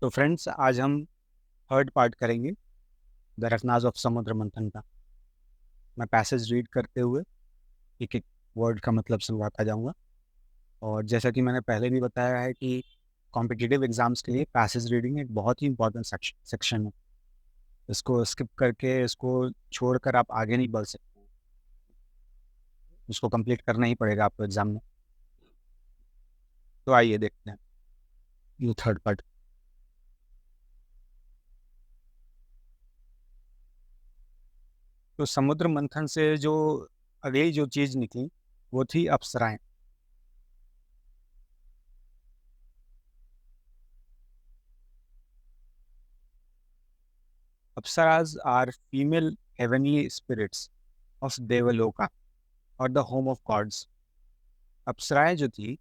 तो फ्रेंड्स, आज हम थर्ड पार्ट करेंगे द रत्नाज ऑफ समुद्र मंथन का। मैं पैसेज रीड करते हुए एक एक वर्ड का मतलब समझाता जाऊंगा। और जैसा कि मैंने पहले भी बताया है कि कॉम्पिटिटिव एग्जाम्स के लिए पैसेज रीडिंग एक बहुत ही इंपॉर्टेंट सेक्शन है। इसको स्किप करके, इसको छोड़कर आप आगे नहीं बढ़ सकते। इसको कंप्लीट करना ही पड़ेगा आपको एग्जाम में। तो आइए देखते हैं ये थर्ड पार्ट। तो समुद्र मंथन से जो अगली जो चीज़ निकली वो थी अप्सराएं। Apsaras are female heavenly spirits of Devaloka और द होम ऑफ गॉड्स। अप्सराएं जो थी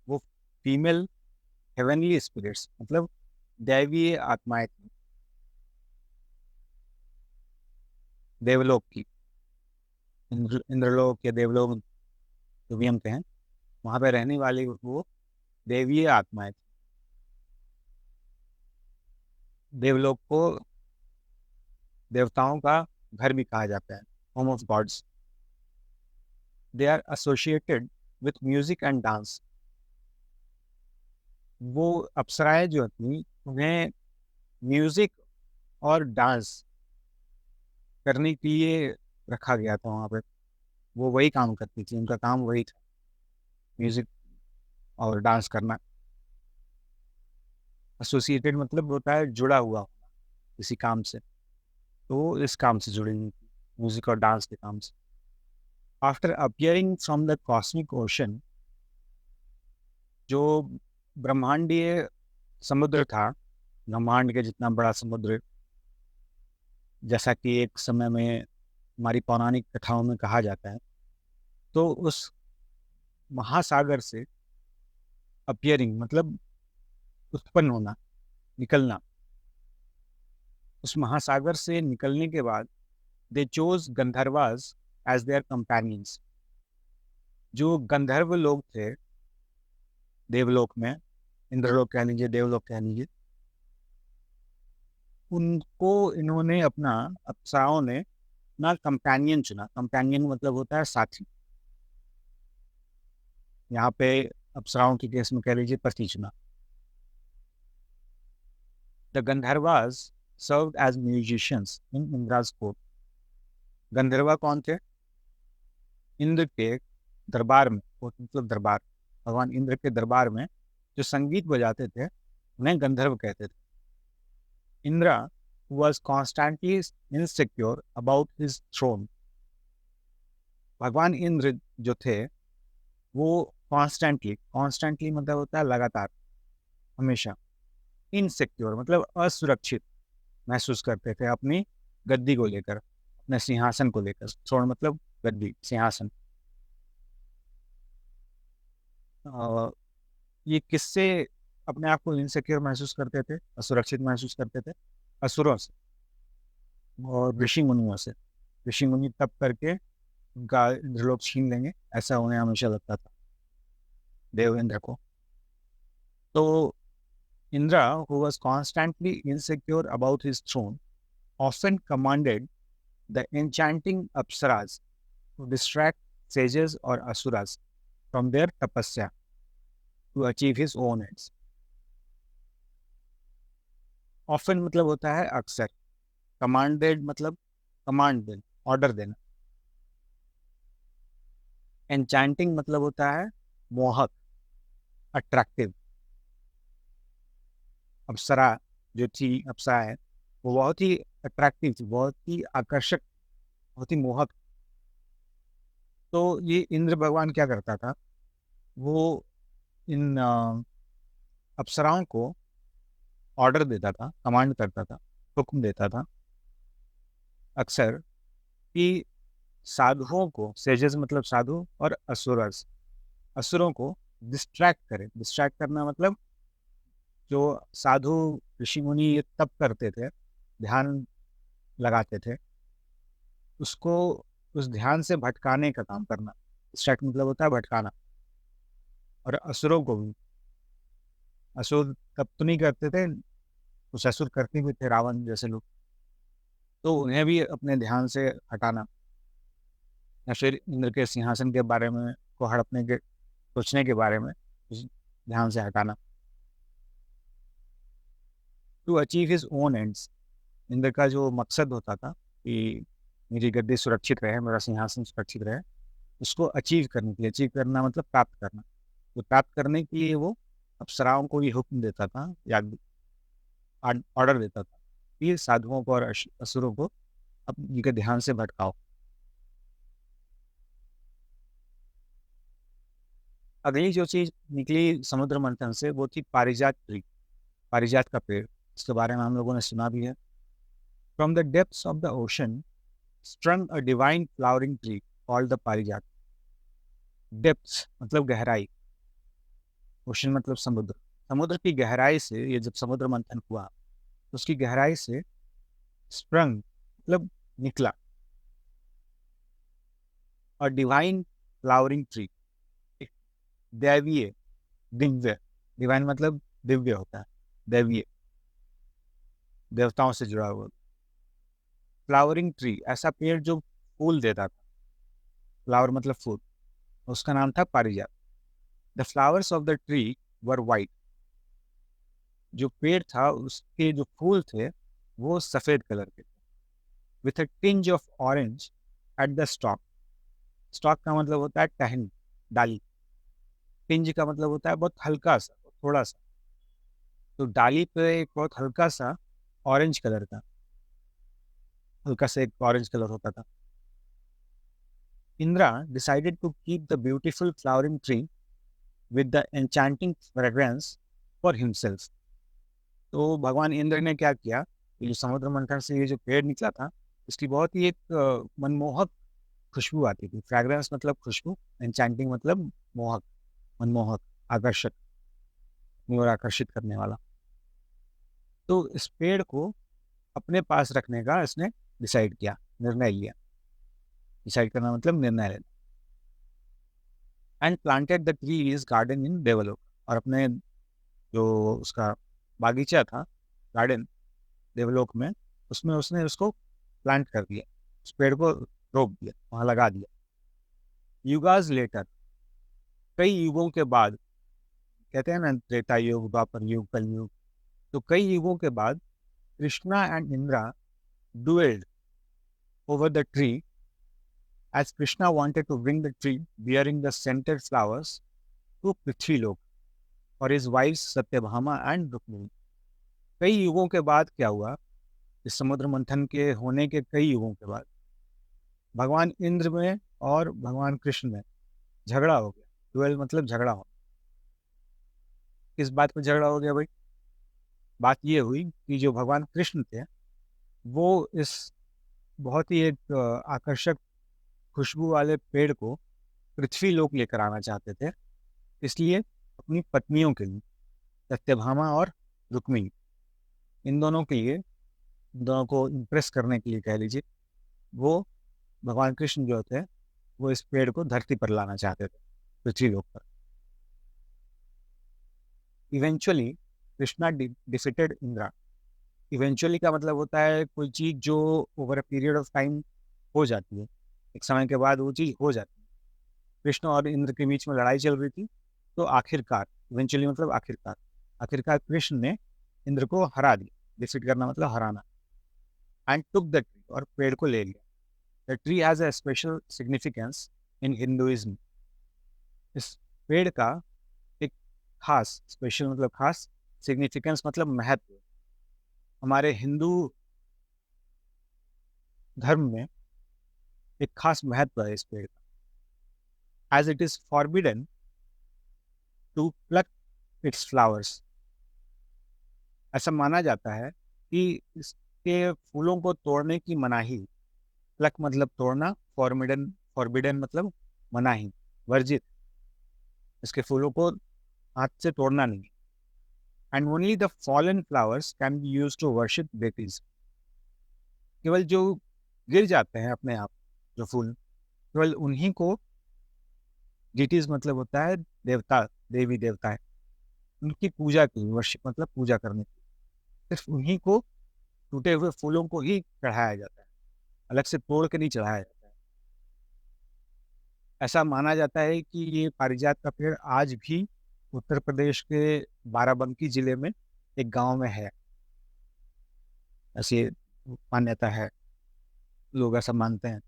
वो फीमेल हेवनली स्पिरिट्स मतलब दैवीय आत्माएं थी, देवलोक की। इंद्रलोक या देवलोक जो भी हम कहें, वहां पे रहने वाली वो देवीय आत्माएं थी। देवलोक को देवताओं का घर भी कहा जाता है, home of gods. They are associated with music and dance. वो अप्सराएं जो थी उन्हें म्यूजिक और डांस करने के लिए रखा गया था वहाँ पे। वो वही काम करती थी, उनका काम वही था, म्यूजिक और डांस करना। एसोसिएटेड मतलब होता है जुड़ा हुआ किसी काम से, तो वो इस काम से जुड़ी हुई थी, म्यूजिक और डांस के काम से। After appearing from the cosmic ocean, जो ब्रह्मांडीय समुद्र था, ब्रह्मांड के जितना बड़ा समुद्र, जैसा कि एक समय में हमारी पौराणिक कथाओं में कहा जाता है, तो उस महासागर से अपियरिंग मतलब उत्पन्न होना, निकलना। उस महासागर से निकलने के बाद they chose Gandharvas as their companions. जो गंधर्व लोग थे देवलोक में, इंद्रलोक कह लीजिए, देवलोक कह लीजिए, उनको इन्होंने अपना, अप्सराओं ने अपना कंपेनियन चुना। कंपेनियन मतलब होता है साथी। यहाँ पे अप्सराओं के केस में कह लीजिए पति चुना। The Gandharvas served as musicians in Indra's court. Gandharva कौन थे? इंद्र के दरबार में, कोर्ट मतलब दरबार, भगवान इंद्र के दरबार में जो संगीत बजाते थे उन्हें गंधर्व कहते थे। Indira was constantly insecure about his throne। भगवान इंद्र जो थे वो कॉन्स्टेंटली मतलब होता है लगातार, हमेशा। इनसिक्योर मतलब असुरक्षित महसूस करते थे अपनी गद्दी को लेकर, अपने सिंहासन को लेकर। थ्रोन मतलब गद्दी, सिंहासन। अ, ये किससे अपने आप को इनसिक्योर महसूस करते थे, असुरक्षित महसूस करते थे? असुरों से और ऋषि मुनियों से। ऋषि मुनि तप करके उनका इंद्रलोक छीन लेंगे, ऐसा उन्हें हमेशा लगता था, देवेंद्र को। तो Indira, who was constantly insecure about his throne, often commanded the enchanting apsaras to distract sages or asuras from their tapasya to achieve his own ends। Often मतलब होता है अक्सर, commanded मतलब कमांड देना, ऑर्डर देना। एंचांटिंग मतलब होता है मोहक, अट्रैक्टिव। अप्सरा जो थी, अप्सरा है, वो बहुत ही अट्रैक्टिव थी, बहुत ही आकर्षक, बहुत ही मोहक। तो ये इंद्र भगवान क्या करता था, वो इन अप्सराओं को ऑर्डर देता था, कमांड करता था, हुक्म देता था अक्सर कि साधुओं को, सेजेस मतलब साधु, और असुरस, असुरों को डिस्ट्रैक्ट करे। डिस्ट्रैक्ट करना मतलब जो साधु ऋषि मुनि ये तप करते थे, ध्यान लगाते थे, उसको, उस ध्यान से भटकाने का काम करना। डिस्ट्रैक्ट मतलब होता है भटकाना। और असुरों को भी, असुर तप तो नहीं करते थे, कुछ असुर करते हुए थे, रावण जैसे लोग, तो उन्हें भी अपने ध्यान से हटाना, या फिर इंद्र के सिंहासन के बारे में को हड़पने के सोचने के बारे में उस ध्यान से हटाना। To achieve his own ends, Indra का जो मकसद होता था कि मेरी गद्दी सुरक्षित रहे, मेरा सिंहासन सुरक्षित रहे, उसको अचीव करने के लिए, अचीव करना मतलब प्राप्त करना, तो प्राप्त करने के लिए वो अप्सराओं को ये हुक्म देता था या ऑर्डर देता था कि साधुओं को और असुरों को अपने के ध्यान से भटकाओ। अगली जो चीज निकली समुद्र मंथन से वो थी पारिजात ट्री, पारिजात का पेड़। इसके बारे में हम लोगों ने सुना भी है। From the depths of the ocean स्ट्रंग a divine flowering tree called the पारिजात। डेप्थ्स मतलब गहराई, ओशन मतलब समुद्र, समुद्र की गहराई से ये जब समुद्र मंथन हुआ तो उसकी गहराई से स्प्रंग मतलब निकला, और डिवाइन फ्लावरिंग ट्री, एक दैवीय, दिव्य, डिवाइन मतलब दिव्य होता है, दैवीय, देवताओं से जुड़ा हुआ, फ्लावरिंग ट्री ऐसा पेड़ जो फूल देता था, फ्लावर मतलब फूल, उसका नाम था पारिजात। The flowers of the tree were white, जो पेड़ था उसके जो फूल थे वो सफेद कलर के थे, with a tinge of orange at the stock. Stock का मतलब होता है टहनी, डाली। टिंज का मतलब होता है बहुत हल्का सा, थोड़ा सा, तो डाली पे एक बहुत हल्का सा ऑरेंज कलर का, हल्का सा एक ऑरेंज कलर होता था। Indra decided to keep the beautiful flowering tree with the enchanting fragrance for himself. तो भगवान इंद्र ने क्या किया, ये जो समुद्र मंथन से ये जो पेड़ निकला था, इसकी बहुत ही एक मनमोहक खुशबू आती थी। फ्रेग्रेंस मतलब खुशबू, एन्चांटिंग मतलब मोहक, मनमोहक, आकर्षक, और आकर्षित करने वाला। तो इस पेड़ को अपने पास रखने का इसने डिसाइड किया, निर्णय लिया। डिसाइड करना मतलब निर्णय लेना। And planted the tree is garden इन देवलोक, और अपने जो उसका बागीचा था, गार्डन देवलोक में, उसमें उसने उसको प्लांट कर दिया, उस पेड़ को रोप दिया, वहां लगा दिया। युगाज लेटर, कई युगों के बाद, कहते हैं ना त्रेता युग, द्वापर युग, कलयुग, तो कई युगों के बाद Krishna and Indra dueled over the tree as Krishna wanted to bring the tree bearing the scented flowers to Prithvilok for his wives Satyabhama and Rukmini। कई युगों के बाद क्या हुआ, इस समुद्र मंथन के होने के कई युगों के बाद भगवान इंद्र में और भगवान कृष्ण में झगड़ा हो गया। डुएल मतलब झगड़ा हो। किस बात पर झगड़ा हो गया भाई? बात ये हुई कि जो भगवान कृष्ण थे वो इस बहुत ही एक आकर्षक खुशबू वाले पेड़ को पृथ्वी लोक लेकर आना चाहते थे, इसलिए अपनी पत्नियों के लिए, सत्यभामा और रुक्मिणी, इन दोनों के लिए, इन दोनों को इम्प्रेस करने के लिए कह लीजिए, वो भगवान कृष्ण जो थे वो इस पेड़ को धरती पर लाना चाहते थे, पृथ्वी लोक पर। Eventually Krishna defeated Indira. Eventually का मतलब होता है कोई चीज जो over a period of time हो जाती है, एक समय के बाद वो चीज हो जाती है। कृष्ण और इंद्र के बीच में लड़ाई चल रही थी, तो आखिरकार, इवेंचुअली मतलब आखिरकार, आखिरकार कृष्ण ने इंद्र को हरा दिया। डिफीट करना मतलब हराना। एंड टुक द ट्री, और पेड़ को ले लिया। The tree has a special significance in Hinduism. इस पेड़ का एक खास, स्पेशल मतलब खास, सिग्निफिकेंस मतलब महत्व, हमारे हिंदू धर्म में एक खास महत्व है इस पेड़ का। As it is forbidden to pluck its flowers, ऐसा माना जाता है कि इसके फूलों को तोड़ने की मनाही। प्लक मतलब तोड़ना, फॉरबिडन, फॉरबिडन मतलब मनाही, वर्जित, इसके फूलों को हाथ से तोड़ना नहीं। And only the fallen flowers can be use to worship deities, केवल जो गिर जाते हैं अपने आप जो फूल, केवल उन्हीं को, डिटीज मतलब होता है देवता, देवी देवता है, उनकी पूजा की, वर्शिप मतलब पूजा करने की। सिर्फ उन्हीं को, टूटे हुए फूलों को ही चढ़ाया जाता है, अलग से तोड़ के नहीं चढ़ाया जाता है। ऐसा माना जाता है कि ये पारिजात का पेड़ आज भी उत्तर प्रदेश के बाराबंकी जिले में एक गाँव में है, ऐसी मान्यता है, लोग ऐसा मानते हैं।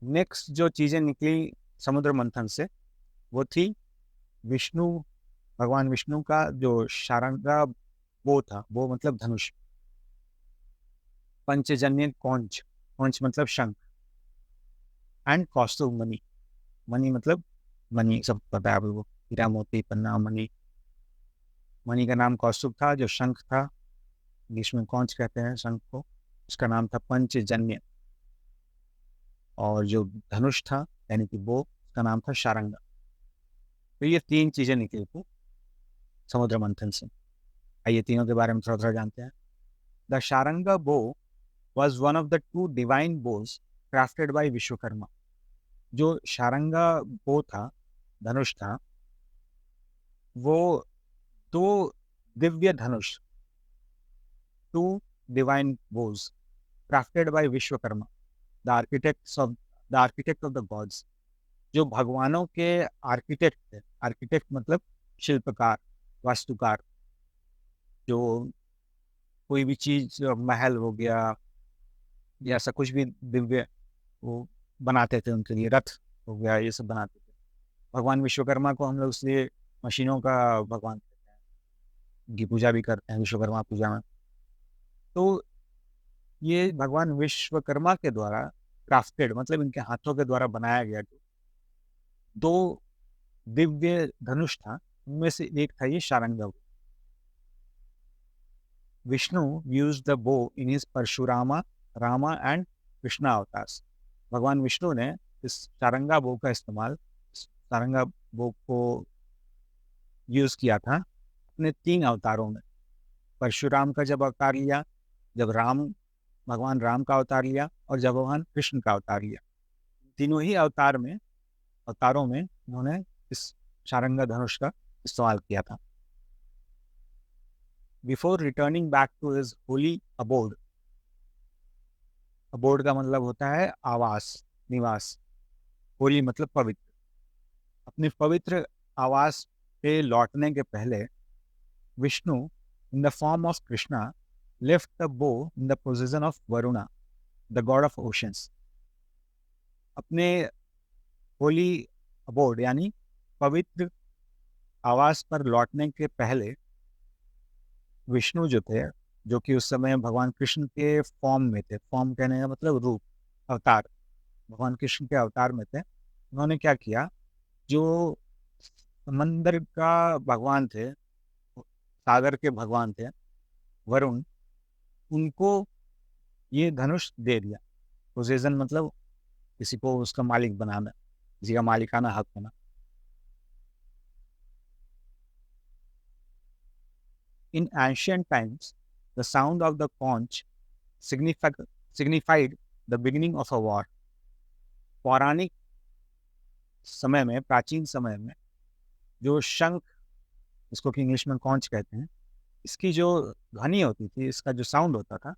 नेक्स्ट जो चीज़ें निकली समुद्र मंथन से, वो थी विष्णु, भगवान विष्णु का जो शारंगा बो था, बो मतलब धनुष, पंचजन्य कौंच, कौंच मतलब शंख, एंड कौस्तुभ मणि, मणि मतलब मणि, सब पता है आपको, हीरा मोती पन्ना मणि। मणि का नाम कौस्तुभ था, जो शंख था, इंग्लिश में कौंच कहते हैं शंख को, उसका नाम था पंचजन्य, और जो धनुष था यानी कि बो, उसका नाम था शारंगा। तो ये 3 चीज़ें निकली थी समुद्र मंथन से। आइए तीनों के बारे में थोड़ा-थोड़ा जानते हैं। द शारंगा बो was one of the 2 divine bows crafted by Vishwakarma. जो शारंगा बो था, धनुष था, वो 2 दिव्य धनुष, 2 divine bows crafted by Vishwakarma, the architect of the gods, जो भगवानों के आर्किटेक्ट थे। आर्किटेक्ट मतलब शिल्पकार, वास्तुकार, जो कोई भी चीज़, महल हो गया या ऐसा कुछ भी दिव्य, वो बनाते थे उनके लिए, रथ हो गया, ये सब बनाते थे। भगवान विश्वकर्मा को हम लोग इसलिए मशीनों का भगवान कहते हैं, उनकी पूजा भी करते हैं विश्वकर्मा पूजा में। तो ये भगवान विश्वकर्मा के द्वारा क्राफ्टेड, मतलब इनके हाथों के द्वारा बनाया गया जो 2 दिव्य धनुष था, उनमें से एक था ये Sharanga. Vishnu used the bow in his Parashurama, Rama and Krishna avatars. भगवान विष्णु ने इस सारंगा बो का इस्तेमाल, सारंगा बो को यूज किया था अपने 3 अवतारों में। परशुराम का जब अवतार लिया, जब भगवान राम का अवतार लिया, और जब भगवान कृष्ण का अवतार लिया। तीनों ही अवतारों में उन्होंने इस सारंगा धनुष का इस्तेमाल किया था। Before returning back to his holy abode, abode का मतलब होता है आवास, निवास, होली मतलब पवित्र, अपने पवित्र आवास पे लौटने के पहले Vishnu in the form of Krishna left the bow in the position of Varuna, the god of oceans. अपने होली अबोर्ड यानी पवित्र आवास पर लौटने के पहले विष्णु जो थे, जो कि उस समय भगवान कृष्ण के फॉर्म में थे, फॉर्म कहने का मतलब रूप, अवतार, भगवान कृष्ण के अवतार में थे। उन्होंने क्या किया, जो समंदर का भगवान थे, सागर के भगवान थे वरुण, उनको ये धनुष दे दिया। पोजेशन मतलब किसी को उसका मालिक बनाना, किसी का मालिकाना हक होना। In ancient times, the sound of the conch signified the beginning of a war. पौराणिक समय में, प्राचीन समय में, जो शंख, इसको कि इंग्लिश में कॉन्च कहते हैं, इसकी जो ध्वनि होती थी, इसका जो साउंड होता था,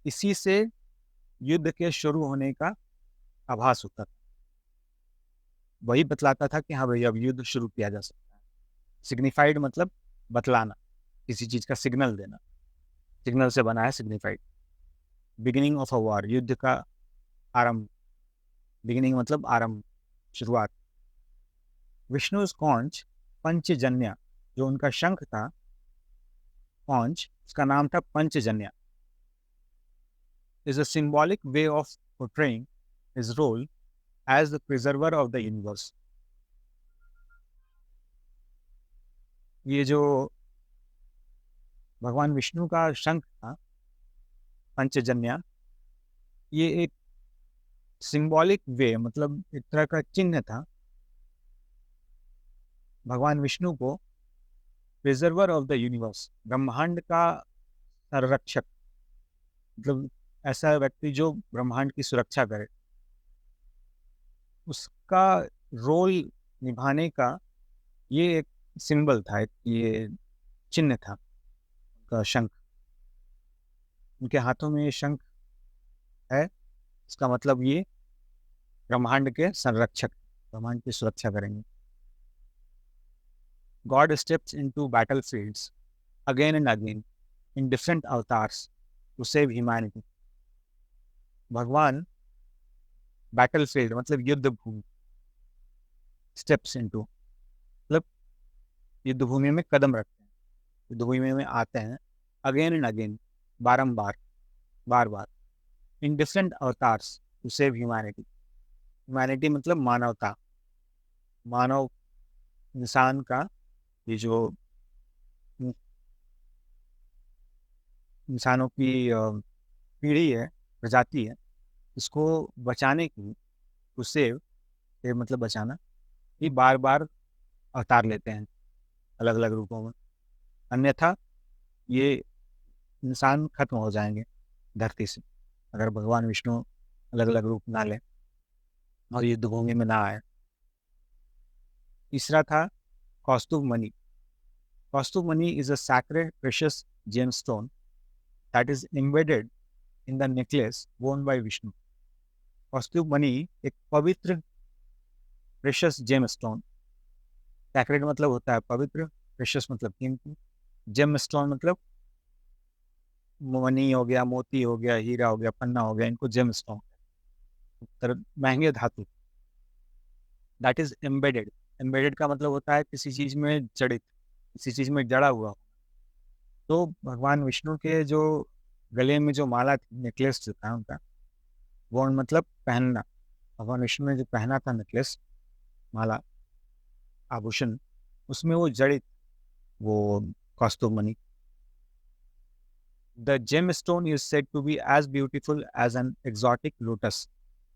इसी से युद्ध के शुरू होने का आभास होता था। वही बतलाता था कि हाँ भाई अब युद्ध शुरू किया जा सकता है। सिग्निफाइड मतलब बतलाना, किसी चीज़ का सिग्नल देना, सिग्नल से बना है signified. Beginning of a war, युद्ध का आरंभ, बिगिनिंग मतलब आरंभ, शुरुआत। विष्णुज कॉन्च पंचजन्य, जो उनका शंख था कॉन्च, उसका नाम था Panchajanya, is a symbolic way of portraying his role as the preserver of the universe. ये जो भगवान विष्णु का शंख था पंचजन्य, ये एक सिंबॉलिक वे, मतलब एक तरह का चिन्ह था भगवान विष्णु को प्रिजर्वर ऑफ द यूनिवर्स, ब्रह्मांड का संरक्षक, मतलब ऐसा व्यक्ति जो ब्रह्मांड की सुरक्षा करे, उसका रोल निभाने का ये एक सिंबल था, एक ये चिन्ह था उनका, शंख। उनके हाथों में ये शंख है, इसका मतलब ये ब्रह्मांड के संरक्षक, ब्रह्मांड की सुरक्षा करेंगे। God steps into battlefields again and again in different avatars to save humanity. भगवान बैटलफील्ड मतलब युद्ध भूमि, स्टेप्स इनटू मतलब युद्ध भूमि में कदम रखते हैं, युद्ध भूमि में आते हैं, अगेन एंड अगेन बारंबार, बार बार, in different avatars to save humanity. Humanity मतलब मानवता, मानव, इंसान का, ये जो इंसानों की पीढ़ी है, प्रजाति है, इसको बचाने की, टू सेव, सेव मतलब बचाना, ये बार बार अवतार लेते हैं अलग अलग रूपों में, अन्यथा ये इंसान खत्म हो जाएंगे धरती से, अगर भगवान विष्णु अलग अलग रूप ना लें और युद्ध भूमि में ना आए। तीसरा था Kaustubh Mani. Kaustubh Mani is a sacred precious gemstone that is embedded in the necklace worn by Vishnu. कौस्तुभ मणि एक पवित्र प्रेशियस जेमस्टोन, सैक्रेड मतलब होता है पवित्र, प्रेशियस मतलब कीमती, जेमस्टोन मतलब मणि हो गया, मोती हो गया, हीरा हो गया, पन्ना हो गया, इनको जेमस्टोन, महंगे धातु। दैट इज एम्बेडेड, एम्बेडेड का मतलब होता है किसी चीज में जड़ित, किसी चीज में जड़ा हुआ। तो भगवान विष्णु के जो गले में जो माला थी, नेकलेस जो था उनका, वो मतलब पहनना, भगवान विष्णु ने जो पहना था नेकलेस, माला, आभूषण, उसमें वो जड़ित, वो Kaustubh Mani. The gemstone is said to be as beautiful as an exotic lotus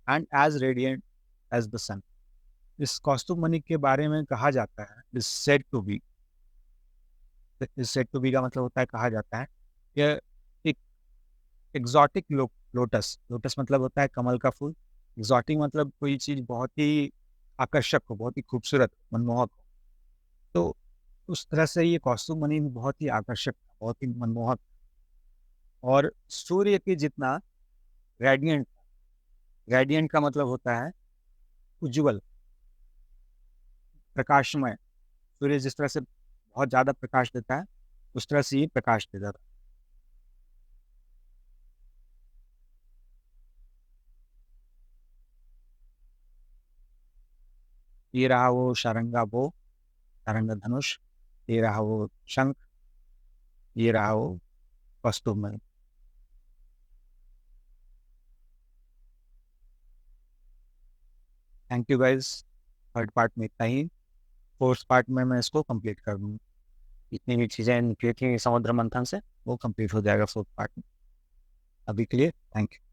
and as radiant as the sun. इस कौस्तुभ मणि के बारे में कहा जाता है, is said to be, is said to be का मतलब होता है कहा जाता है, यह एक एग्जॉटिक लोटस, लोटस मतलब होता है कमल का फूल, एग्जॉटिक मतलब कोई चीज बहुत ही आकर्षक हो, बहुत ही खूबसूरत, मनमोहक हो। तो उस तरह से ये कौस्तुभ मणि भी बहुत ही आकर्षक, बहुत ही मनमोहक, और सूर्य के जितना रेडियंट, रेडियंट का मतलब होता है उज्जवल, प्रकाशमय। सूर्य जिस तरह से बहुत ज्यादा प्रकाश देता है, उस तरह से ये प्रकाश देता था। ये रहा वो शारंगा बो, शारंगा धनुष, ये रहा वो शंख, ये रहा वो Kaustubh Mani. Thank you guys. Third part में इतना ही, फोर्थ पार्ट में मैं इसको कंप्लीट कर दूंगा, जितनी भी चीज़ें निकली थी समुद्र मंथन से वो कंप्लीट हो जाएगा फोर्थ पार्ट में। अभी के लिए थैंक यू।